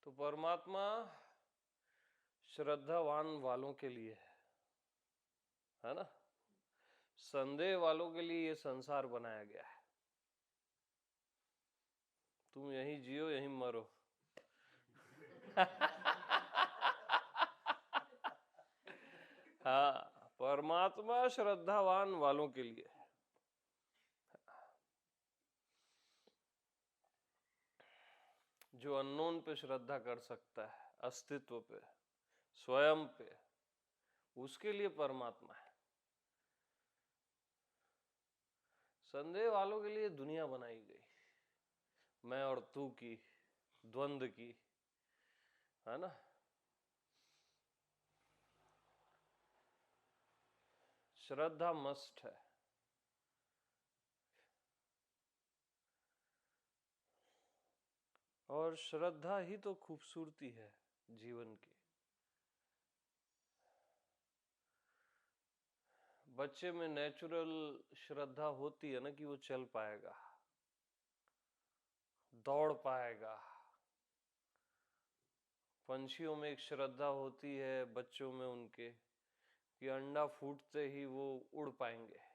तो परमात्मा श्रद्धावान वालों के लिए है ना। संदेह वालों के लिए ये संसार बनाया गया है। तुम यहीं जियो यहीं मरो। हाँ, परमात्मा श्रद्धावान वालों के लिए। जो अननोन पे श्रद्धा कर सकता है, अस्तित्व पे, स्वयं पे, उसके लिए परमात्मा है। संदेह वालों के लिए दुनिया बनाई गई, मैं और तू की, द्वंद्व की, है ना। श्रद्धा मस्ट है। और श्रद्धा ही तो खूबसूरती है जीवन की। बच्चे में नेचुरल श्रद्धा होती है ना कि वो चल पाएगा, दौड़ पाएगा। पंछियों में एक श्रद्धा होती है बच्चों में उनके कि अंडा फूटते ही वो उड़ पाएंगे।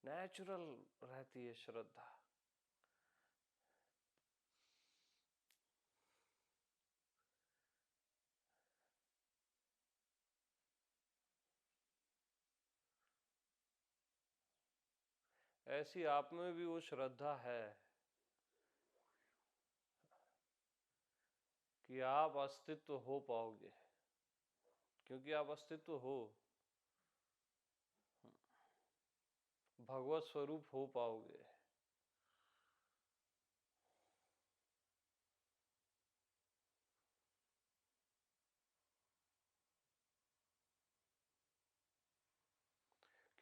नेचुरल रहती है श्रद्धा। ऐसी आप में भी वो श्रद्धा है कि आप अस्तित्व हो पाओगे, क्योंकि आप अस्तित्व हो, भगवत स्वरूप हो पाओगे।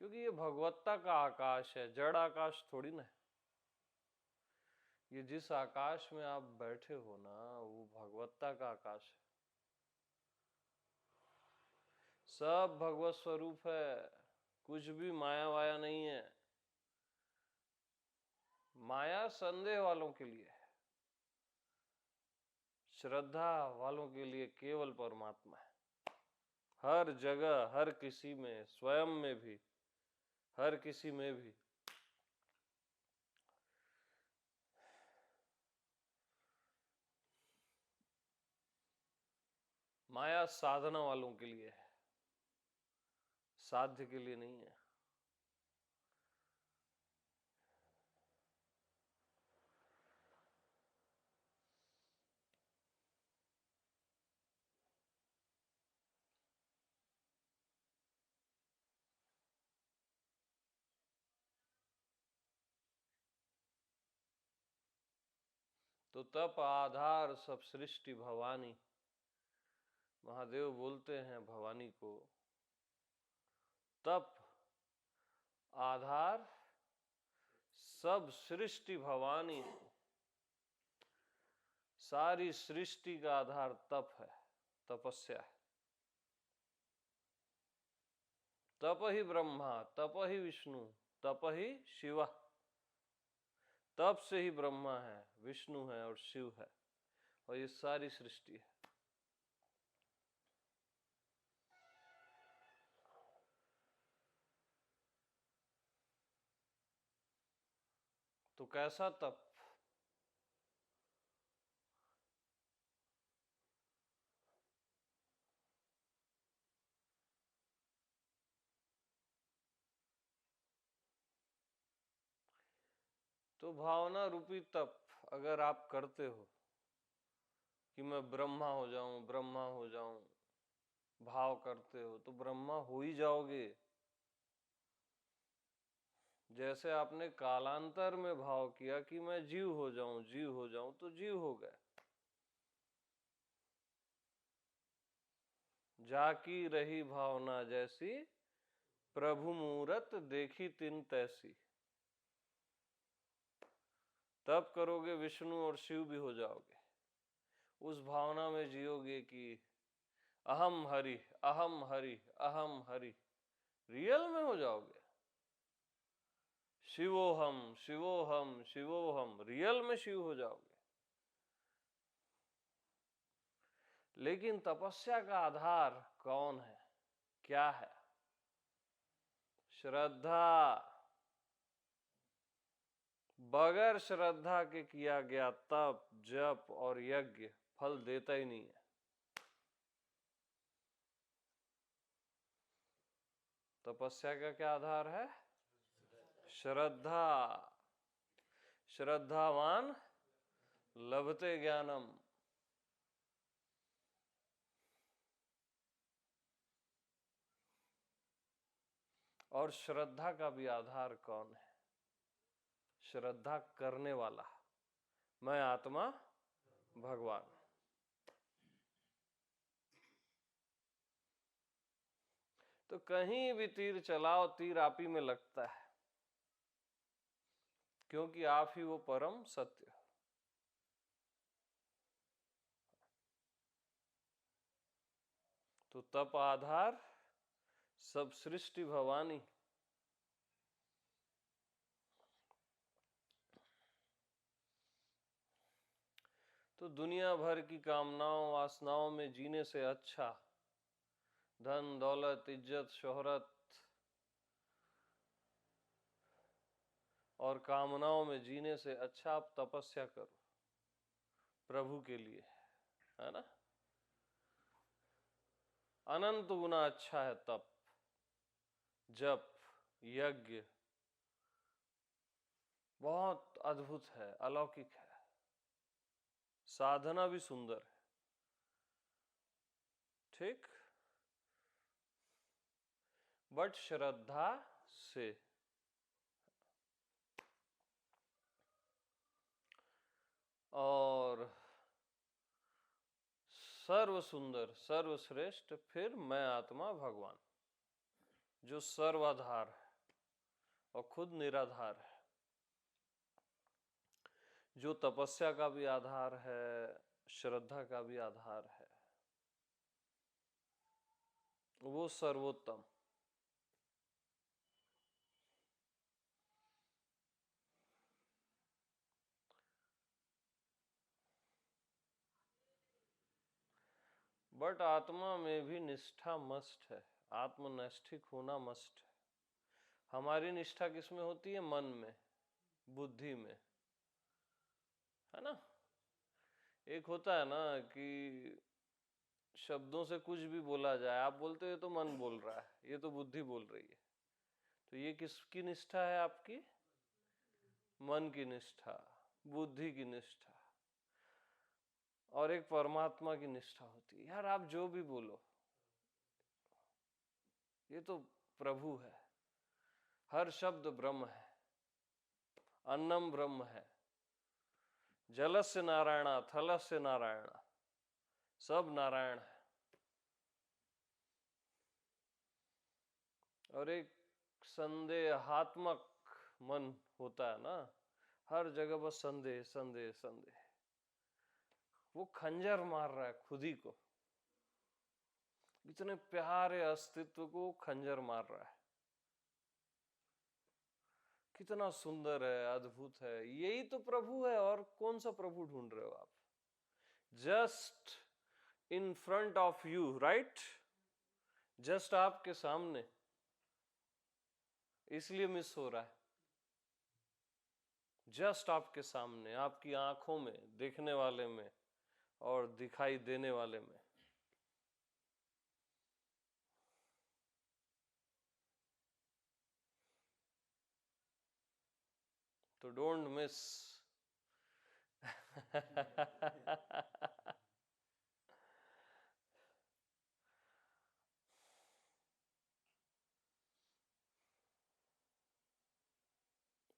क्योंकि ये भगवत्ता का आकाश है, जड़ आकाश थोड़ी ना है। ये जिस आकाश में आप बैठे हो ना, वो भगवत्ता का आकाश है। सब भगवत स्वरूप है, कुछ भी माया वाया नहीं है। माया संदेह वालों के लिए है, श्रद्धा वालों के लिए केवल परमात्मा है। हर जगह, हर किसी में, स्वयं में भी, हर किसी में भी। माया साधना वालों के लिए है, साध्य के लिए नहीं है। तो तप आधार सब सृष्टि भवानी, महादेव बोलते हैं भवानी को, तप आधार सब सृष्टि भवानी। सारी सृष्टि का आधार तप है, तपस्या है। तप ही ब्रह्मा, तप ही विष्णु, तप ही शिव। तप से ही ब्रह्मा है, विष्णु है और शिव है, और ये सारी सृष्टि है। तो कैसा तप? तो भावना रूपी तप अगर आप करते हो कि मैं ब्रह्मा हो जाऊं, ब्रह्मा हो जाऊं, भाव करते हो तो ब्रह्मा हो ही जाओगे। जैसे आपने कालांतर में भाव किया कि मैं जीव हो जाऊं, जीव हो जाऊं, तो जीव हो गए। जाकी रही भावना जैसी, प्रभु मूरत देखी तिन तैसी। तब करोगे विष्णु और शिव भी हो जाओगे। उस भावना में जियोगे कि अहम हरि, अहम हरि, अहम हरि, रियल में हो जाओगे। शिवोहम शिवोहम शिवोहम, रियल में शिव हो जाओगे। लेकिन तपस्या का आधार कौन है, क्या है? श्रद्धा। बगैर श्रद्धा के किया गया तप, जप और यज्ञ फल देता ही नहीं है। तपस्या का क्या आधार है? श्रद्धा। श्रद्धावान लभते ज्ञानम। और श्रद्धा का भी आधार कौन है? श्रद्धा करने वाला, मैं आत्मा भगवान। तो कहीं भी तीर चलाओ, तीर आप ही में लगता है, क्योंकि आप ही वो परम सत्य हो। तो तप आधार, सब सृष्टि भवानी। तो दुनिया भर की कामनाओं वासनाओं में जीने से अच्छा, धन दौलत इज्जत शोहरत और कामनाओं में जीने से अच्छा आप तपस्या करो प्रभु के लिए, है ना? अनंत गुना अच्छा है तप, जप, यज्ञ बहुत अद्भुत है, अलौकिक है, साधना भी सुंदर है। ठीक, बट श्रद्धा से। और सर्व सुंदर सर्वश्रेष्ठ फिर मैं आत्मा भगवान, जो सर्वाधार है और खुद निराधार है, जो तपस्या का भी आधार है, श्रद्धा का भी आधार है, वो सर्वोत्तम। बट आत्मा में भी निष्ठा मस्ट है, आत्मनिष्ठिक होना मस्ट है। हमारी निष्ठा किसमें होती है? मन में, बुद्धि में, है ना? एक होता है ना कि शब्दों से कुछ भी बोला जाए, आप बोलते हो तो मन बोल रहा है, ये तो बुद्धि बोल रही है। तो ये किसकी निष्ठा है? आपकी मन की निष्ठा, बुद्धि की निष्ठा। और एक परमात्मा की निष्ठा होती है, यार आप जो भी बोलो ये तो प्रभु है, हर शब्द ब्रह्म है, अन्नम ब्रह्म है, जलस्य नारायण थलस्य नारायण, सब नारायण है। और एक संदेहात्मक मन होता है ना, हर जगह बस संदेह संदेह संदेह, वो खंजर मार रहा है खुद ही को, इतने प्यारे अस्तित्व को खंजर मार रहा है। कितना सुंदर है, अद्भुत है, यही तो प्रभु है। और कौन सा प्रभु ढूंढ रहे हो आप? Just in front of you, right? Just आपके सामने, इसलिए मिस हो रहा है। जस्ट आपके सामने, आपकी आंखों में, देखने वाले में और दिखाई देने वाले में। तो डोंट मिस।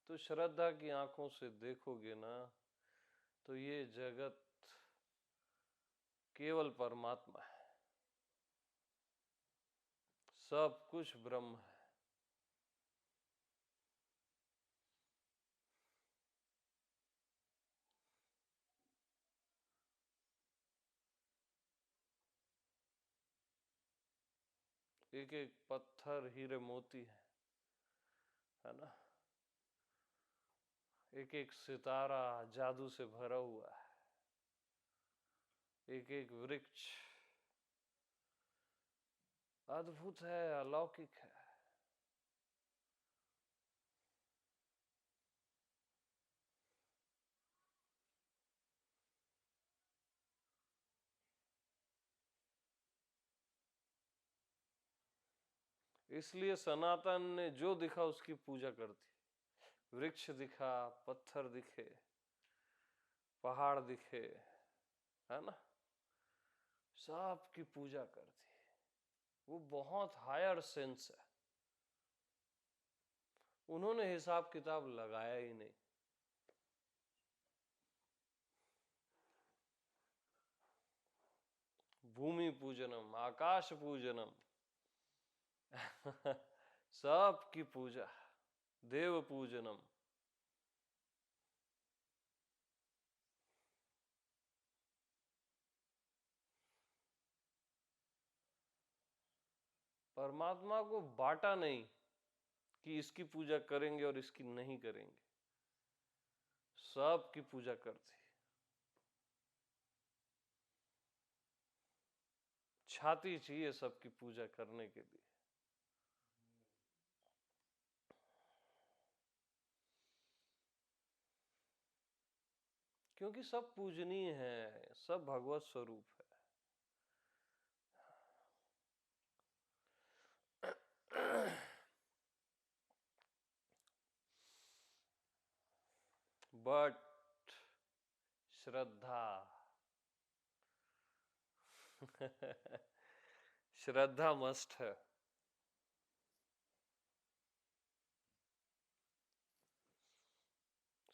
तो श्रद्धा की आंखों से देखोगे ना, तो ये जगत केवल परमात्मा है, सब कुछ ब्रह्म है। एक एक पत्थर हीरे मोती है ना? एक एक सितारा जादू से भरा हुआ है, एक एक वृक्ष अद्भुत है, अलौकिक है। इसलिए सनातन ने जो दिखा उसकी पूजा करती। वृक्ष दिखा, पत्थर दिखे, पहाड़ दिखे, है ना, सब की पूजा करती। वो बहुत हायर सेंस है, उन्होंने हिसाब किताब लगाया ही नहीं। भूमि पूजनम, आकाश पूजनम सब की पूजा, देव पूजनम। परमात्मा को बांटा नहीं कि इसकी पूजा करेंगे और इसकी नहीं करेंगे, सब की पूजा करती। छाती चाहिए सबकी पूजा करने के लिए। क्योंकि सब पूजनीय है, सब भगवत स्वरूप है। बट श्रद्धा श्रद्धा मस्ट है।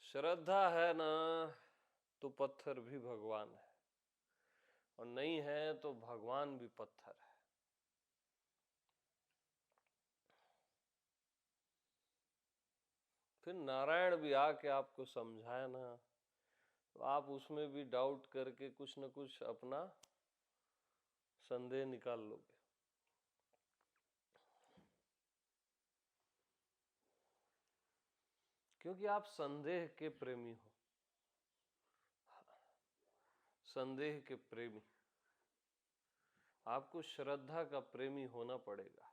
श्रद्धा है ना तो पत्थर भी भगवान है, और नहीं है तो भगवान भी पत्थर है। फिर नारायण भी आके आपको समझाए ना, तो आप उसमें भी डाउट करके कुछ न कुछ अपना संदेह निकाल लोगे। क्योंकि आप संदेह के प्रेमी हो, संदेह के प्रेमी। आपको श्रद्धा का प्रेमी होना पड़ेगा।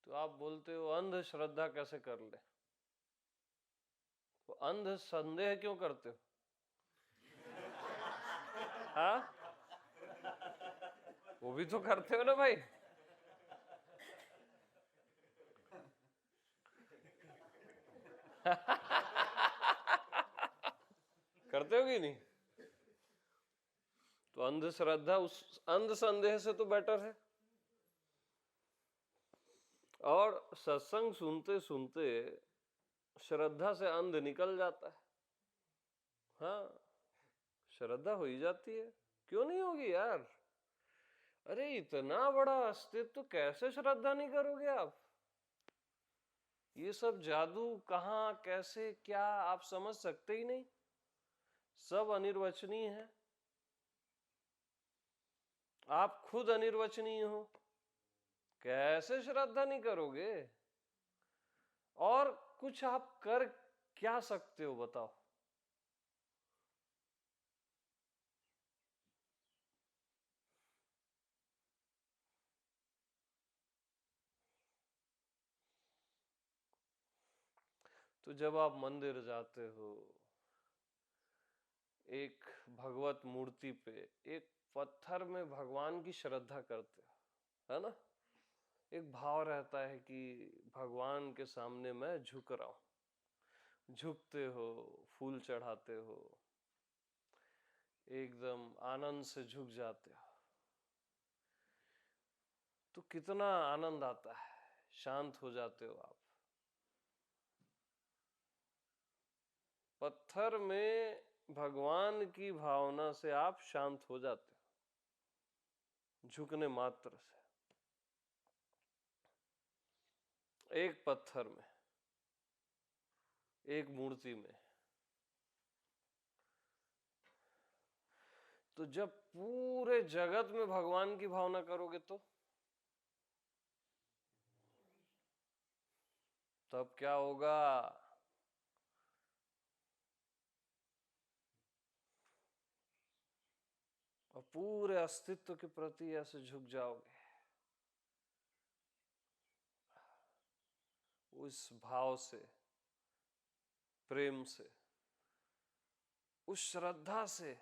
तो आप बोलते हो अंधश्रद्धा कैसे कर ले, तो अंध संदेह क्यों करते हो? हाँ, वो भी तो करते हो ना भाई। करते हो कि नहीं? तो अंधश्रद्धा उस अंध संदेह से तो बेटर है। और सत्संग सुनते सुनते श्रद्धा से अंध निकल जाता है। हाँ, श्रद्धा हो ही जाती है, क्यों नहीं होगी यार? अरे इतना बड़ा अस्तित्व तो कैसे श्रद्धा नहीं करोगे आप? ये सब जादू कहाँ, कैसे, क्या आप समझ सकते ही नहीं। सब अनिर्वचनीय है, आप खुद अनिर्वचनीय हो, कैसे श्रद्धा नहीं करोगे? और कुछ आप कर क्या सकते हो बताओ? तो जब आप मंदिर जाते हो, एक भगवत मूर्ति पे, एक पत्थर में भगवान की श्रद्धा करते हो, है ना, एक भाव रहता है कि भगवान के सामने मैं झुक रहा हूं। झुकते हो, फूल चढ़ाते हो, एकदम आनंद से झुक जाते हो, तो कितना आनंद आता है, शांत हो जाते हो आप। पत्थर में भगवान की भावना से आप शांत हो जाते हो, झुकने मात्र से। एक पत्थर में, एक मूर्ति में। तो जब पूरे जगत में भगवान की भावना करोगे तो तब क्या होगा? और पूरे अस्तित्व के प्रति ऐसे झुक जाओगे उस भाव से, प्रेम से, उस श्रद्धा से।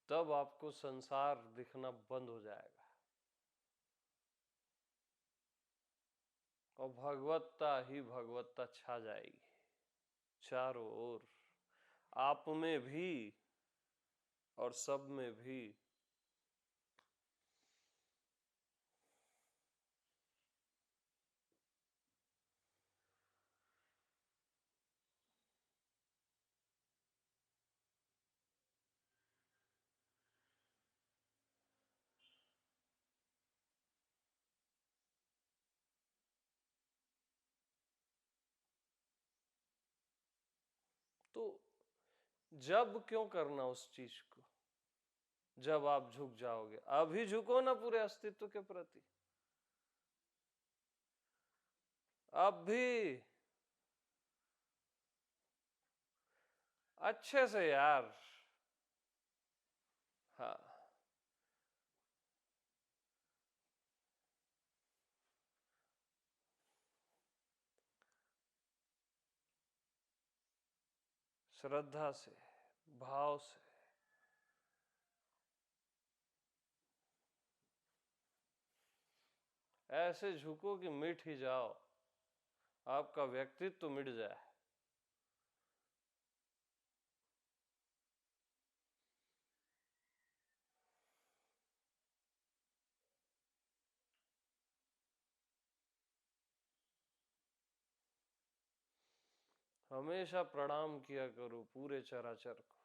तब आपको संसार दिखना बंद हो जाएगा और भगवत्ता ही भगवत्ता छा जाएगी चारों ओर, आप में भी और सब में भी। तो जब क्यों करना उस चीज को, जब आप झुक जाओगे? अभी झुको ना पूरे अस्तित्व के प्रति, अब भी अच्छे से यार। हाँ, श्रद्धा से, भाव से। ऐसे झुको कि मिट ही जाओ, आपका व्यक्तित्व मिट जाए। हमेशा प्रणाम किया करो पूरे चराचर को,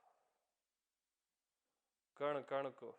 कण कण को।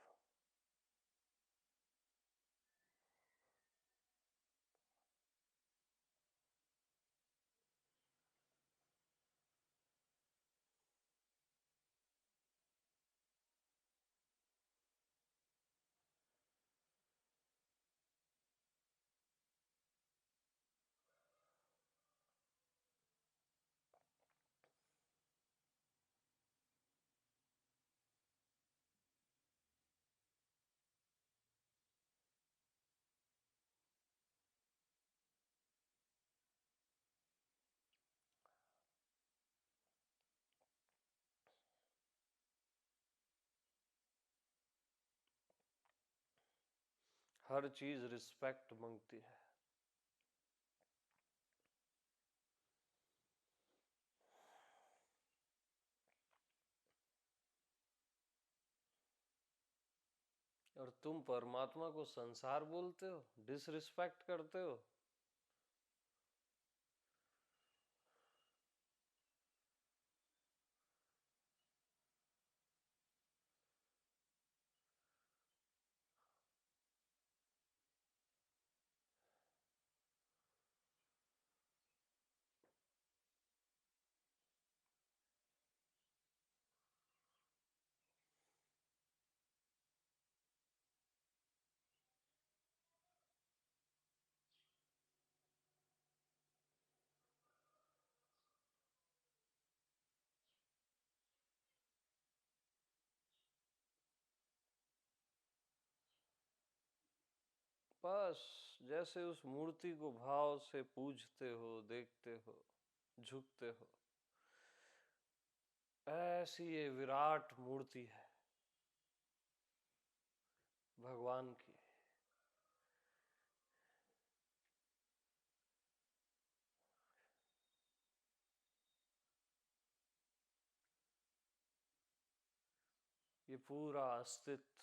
हर चीज रिस्पेक्ट मांगती है। और तुम परमात्मा को संसार बोलते हो, डिसरिस्पेक्ट करते हो। बस जैसे उस मूर्ति को भाव से पूजते हो, देखते हो, झुकते हो, ऐसी ये विराट मूर्ति है भगवान की। ये पूरा अस्तित्व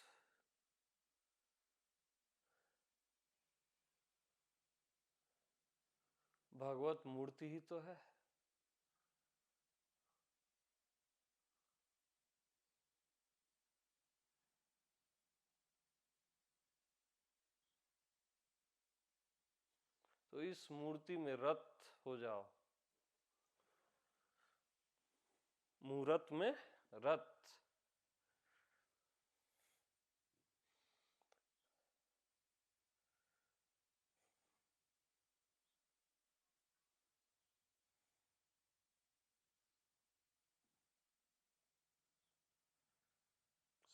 भगवत मूर्ति ही तो है। तो इस मूर्ति में रत हो जाओ, मूरत में रत।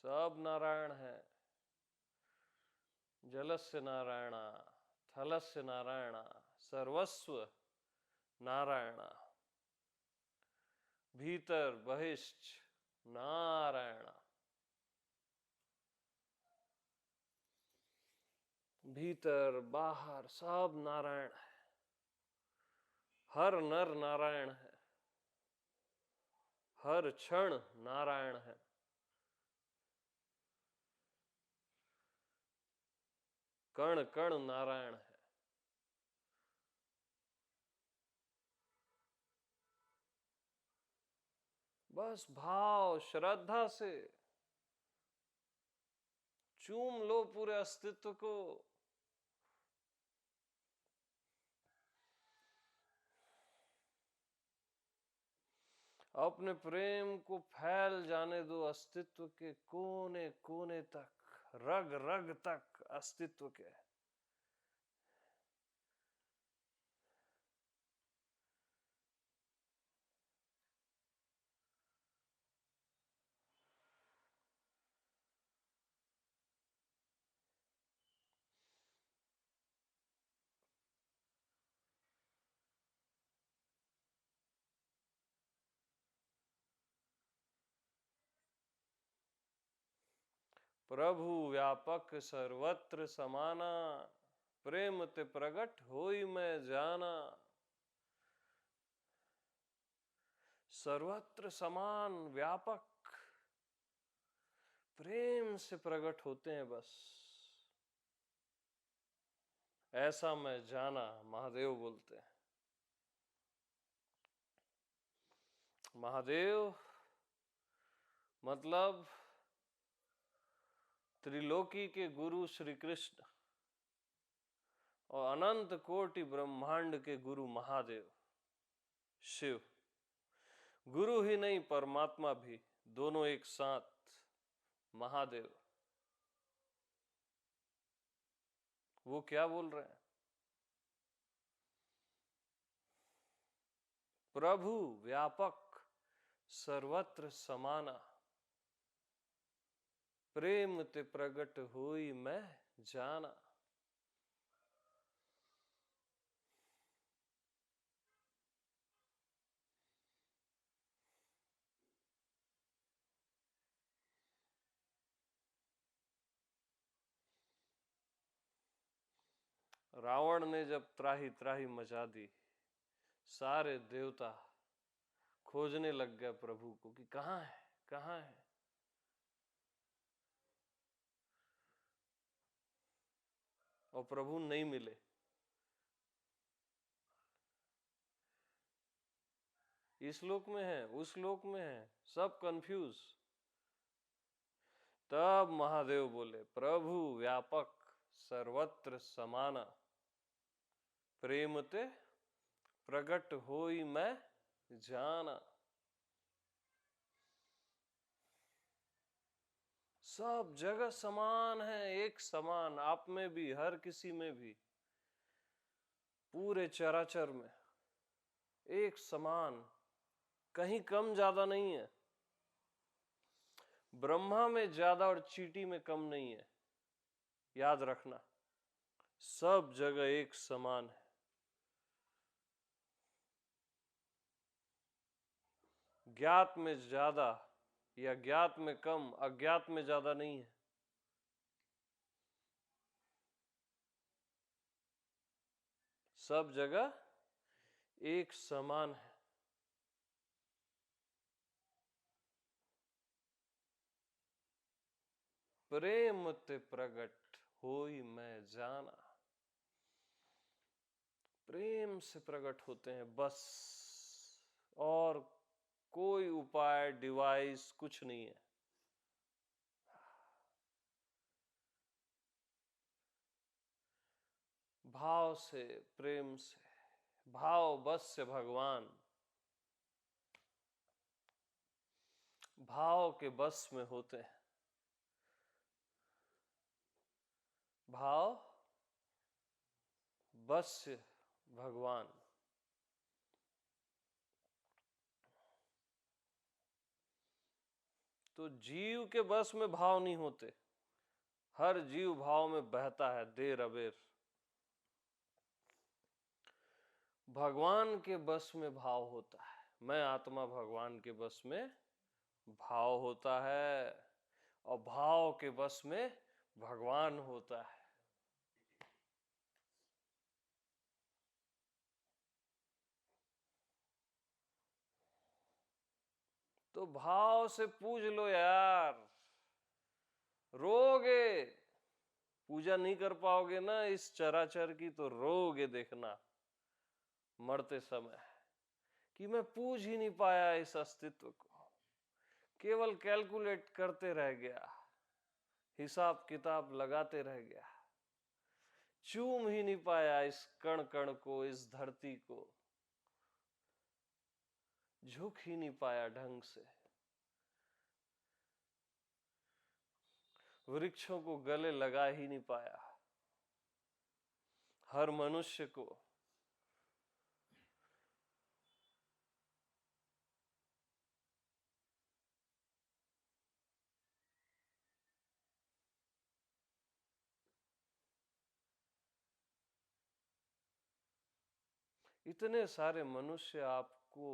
सब नारायण है। जलस्य नारायण, थलस्य नारायण, सर्वस्व नारायण, भीतर बहिष्ठ नारायण, भीतर बाहर सब नारायण है। हर नर नारायण है, हर क्षण नारायण है। कण कण नारायण है। बस भाव श्रद्धा से चूम लो पूरे अस्तित्व को। अपने प्रेम को फैल जाने दो अस्तित्व के कोने कोने तक, रग रग तक अस्तित्व के। प्रभु व्यापक सर्वत्र समाना, प्रेम ते प्रगट होई मैं जाना। सर्वत्र समान व्यापक प्रेम से प्रकट होते हैं बस। ऐसा मैं जाना, महादेव बोलते हैं। महादेव मतलब त्रिलोकी के गुरु श्री कृष्ण और अनंत कोटि ब्रह्मांड के गुरु महादेव शिव। गुरु ही नहीं परमात्मा भी, दोनों एक साथ महादेव। वो क्या बोल रहे हैं? प्रभु व्यापक सर्वत्र समाना, प्रेम ते प्रगट होई मैं जाना। रावण ने जब त्राही त्राही मचा दी, सारे देवता खोजने लग गए प्रभु को कि कहाँ है, कहाँ है। और प्रभु नहीं मिले। इस लोक में है, उस लोक में है, सब कंफ्यूज। तब महादेव बोले, प्रभु व्यापक सर्वत्र समाना, प्रेम ते प्रगट होई मैं जाना। सब जगह समान है, एक समान, आप में भी, हर किसी में भी, पूरे चराचर में एक समान, कहीं कम ज्यादा नहीं है। ब्रह्मा में ज्यादा और चींटी में कम नहीं है, याद रखना। सब जगह एक समान है। ज्ञात में ज्यादा या ज्ञात में कम, अज्ञात में ज्यादा नहीं है। सब जगह एक समान है। प्रेम ते प्रगट होई मैं जाना, प्रेम से प्रकट होते हैं बस, और कोई उपाय डिवाइस कुछ नहीं है। भाव से, प्रेम से, भाव बस से भगवान, भाव के बस में होते हैं। भाव बस से भगवान। तो जीव के बस में भाव नहीं होते, हर जीव भाव में बहता है देर अबेर। भगवान के बस में भाव होता है, मैं आत्मा भगवान के बस में भाव होता है, और भाव के बस में भगवान होता है। तो भाव से पूज लो यार, रोगे, पूजा नहीं कर पाओगे ना इस चराचर की, तो रोगे देखना मरते समय कि मैं पूज ही नहीं पाया इस अस्तित्व को, केवल कैलकुलेट करते रह गया, हिसाब किताब लगाते रह गया, चूम ही नहीं पाया इस कण कण को, इस धरती को, झुक ही नहीं पाया ढंग से, वृक्षों को गले लगा ही नहीं पाया, हर मनुष्य को। इतने सारे मनुष्य आपको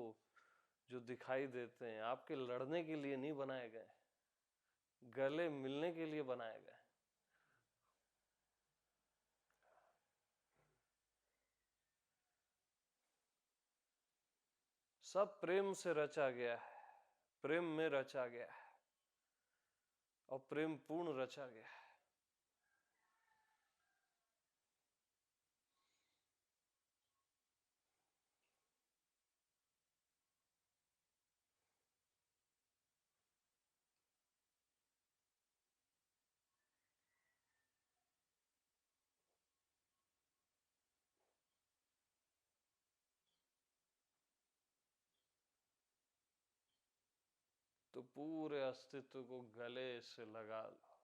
जो दिखाई देते हैं, आपके लड़ने के लिए नहीं बनाए गए, गले मिलने के लिए बनाए गए। सब प्रेम से रचा गया है, प्रेम में रचा गया है, और प्रेम पूर्ण रचा गया है। तो पूरे अस्तित्व को गले से लगा लो।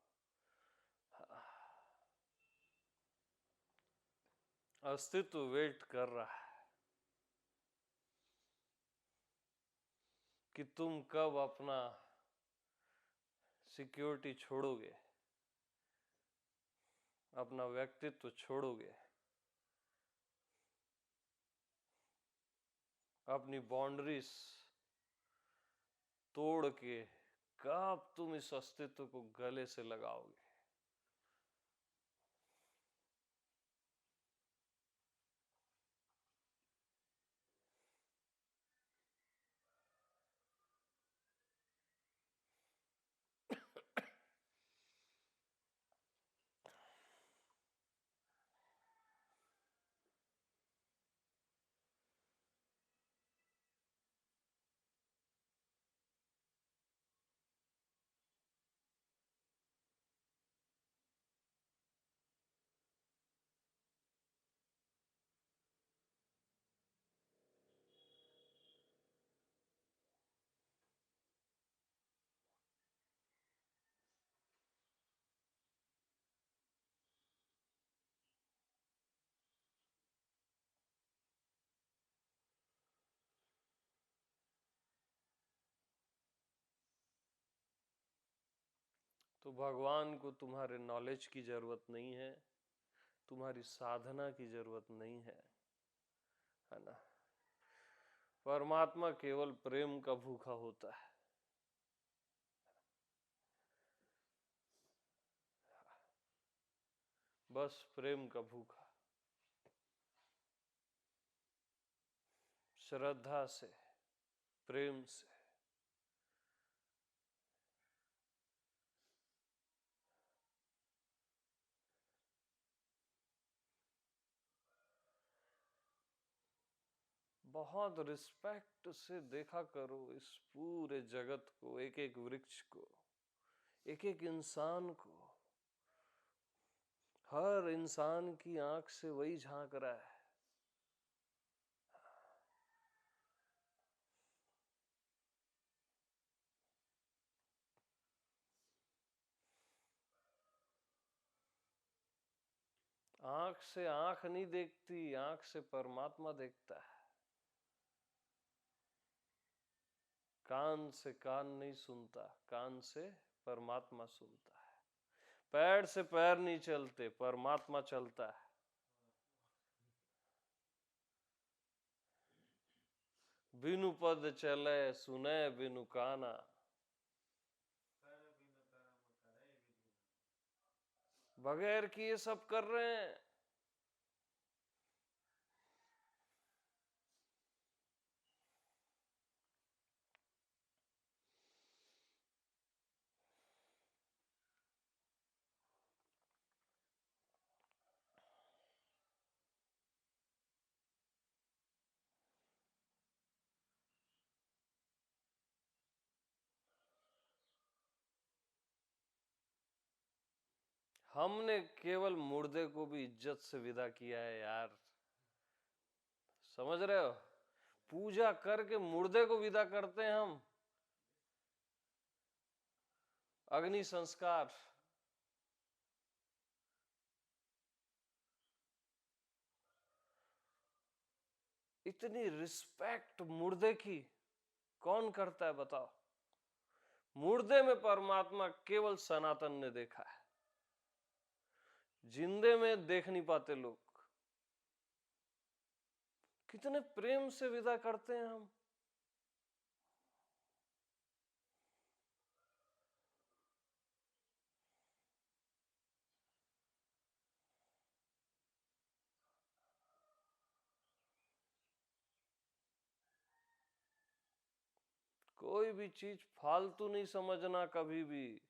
अस्तित्व वेट कर रहा है कि तुम कब अपना सिक्योरिटी छोड़ोगे, अपना व्यक्तित्व छोड़ोगे, अपनी बाउंड्रीज तोड़ के कब तुम इस अस्तित्व को गले से लगाओगे। तो भगवान को तुम्हारे नॉलेज की जरूरत नहीं है, तुम्हारी साधना की जरूरत नहीं है ना। परमात्मा केवल प्रेम का भूखा होता है। बस प्रेम का भूखा, श्रद्धा से, प्रेम से। बहुत रिस्पेक्ट से देखा करो इस पूरे जगत को, एक एक वृक्ष को, एक एक इंसान को। हर इंसान की आंख से वही झांक रहा है। आंख से आंख नहीं देखती, आंख से परमात्मा देखता है। कान से कान नहीं सुनता, कान से परमात्मा सुनता है। पैर से पैर नहीं चलते, परमात्मा चलता है। बिनु पद चले सुने बिनु काना, बगैर किए सब कर रहे हैं। हमने केवल मुर्दे को भी इज्जत से विदा किया है यार, समझ रहे हो? पूजा करके मुर्दे को विदा करते हैं हम। अग्नि संस्कार, इतनी रिस्पेक्ट मुर्दे की कौन करता है बताओ? मुर्दे में परमात्मा केवल सनातन ने देखा है, जिंदे में देख नहीं पाते लोग। कितने प्रेम से विदा करते हैं हम। कोई भी चीज फालतू नहीं समझना कभी भी।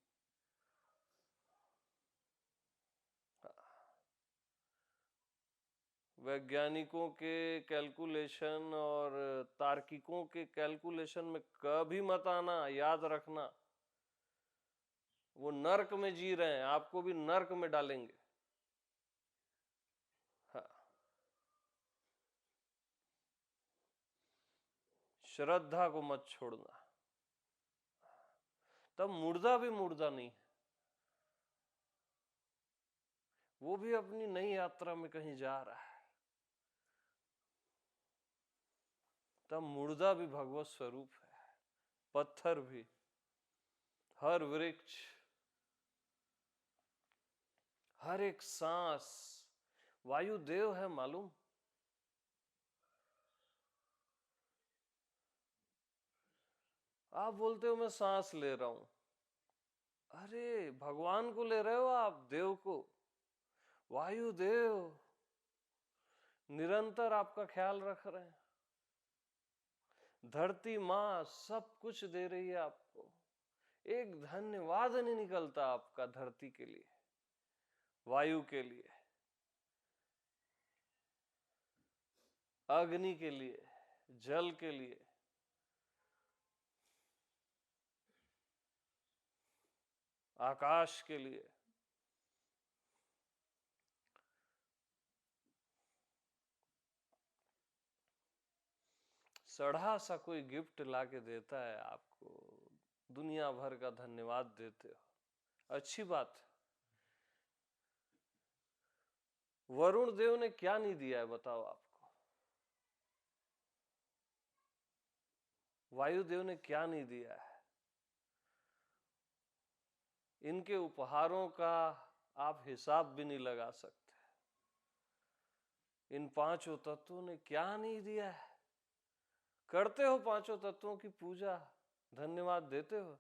वैज्ञानिकों के कैलकुलेशन और तार्किकों के कैलकुलेशन में कभी मत आना, याद रखना। वो नर्क में जी रहे हैं, आपको भी नर्क में डालेंगे। हाँ। श्रद्धा को मत छोड़ना, तब मुर्दा भी मुर्दा नहीं है, वो भी अपनी नई यात्रा में कहीं जा रहा है। तब मुर्दा भी भगवत स्वरूप है, पत्थर भी, हर वृक्ष, हर एक सांस वायुदेव है, मालूम? आप बोलते हो मैं सांस ले रहा हूं, अरे भगवान को ले रहे हो आप, देव को। वायुदेव निरंतर आपका ख्याल रख रहे हैं। धरती माँ सब कुछ दे रही है आपको, एक धन्यवाद नहीं निकलता आपका धरती के लिए, वायु के लिए, अग्नि के लिए, जल के लिए, आकाश के लिए। सड़ा सा कोई गिफ्ट लाके देता है आपको, दुनिया भर का धन्यवाद देते हो, अच्छी बात है। वरुण देव ने क्या नहीं दिया है बताओ आपको? वायुदेव ने क्या नहीं दिया है? इनके उपहारों का आप हिसाब भी नहीं लगा सकते। इन पांचों तत्वों ने क्या नहीं दिया है? करते हो पांचों तत्वों की पूजा, धन्यवाद देते हो?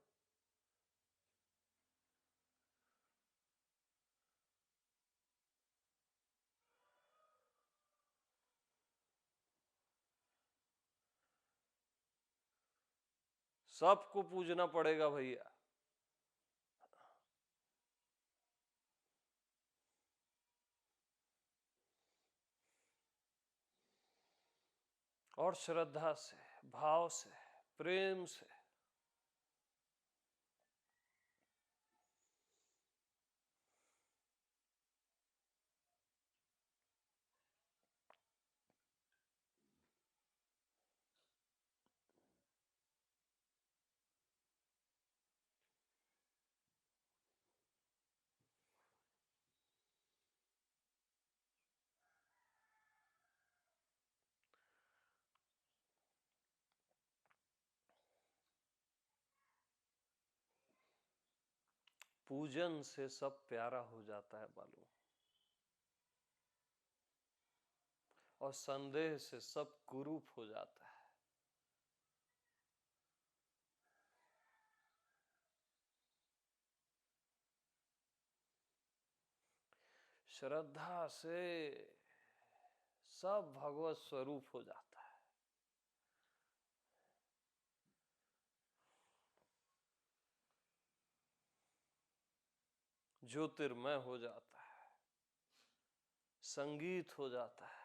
सबको पूजना पड़ेगा भैया। और श्रद्धा से, भाव से, प्रेम से पूजन से सब प्यारा हो जाता है मालूम, और संदेह से सब कुरूप हो जाता है। श्रद्धा से सब भगवत स्वरूप हो जाता है। ज्योतिर्मय हो जाता है, संगीत हो जाता है।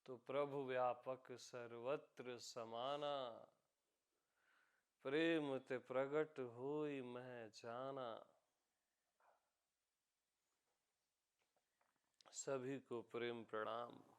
तो प्रभु व्यापक सर्वत्र समाना, प्रेम ते प्रगट होई मैं जाना। सभी को प्रेम प्रणाम।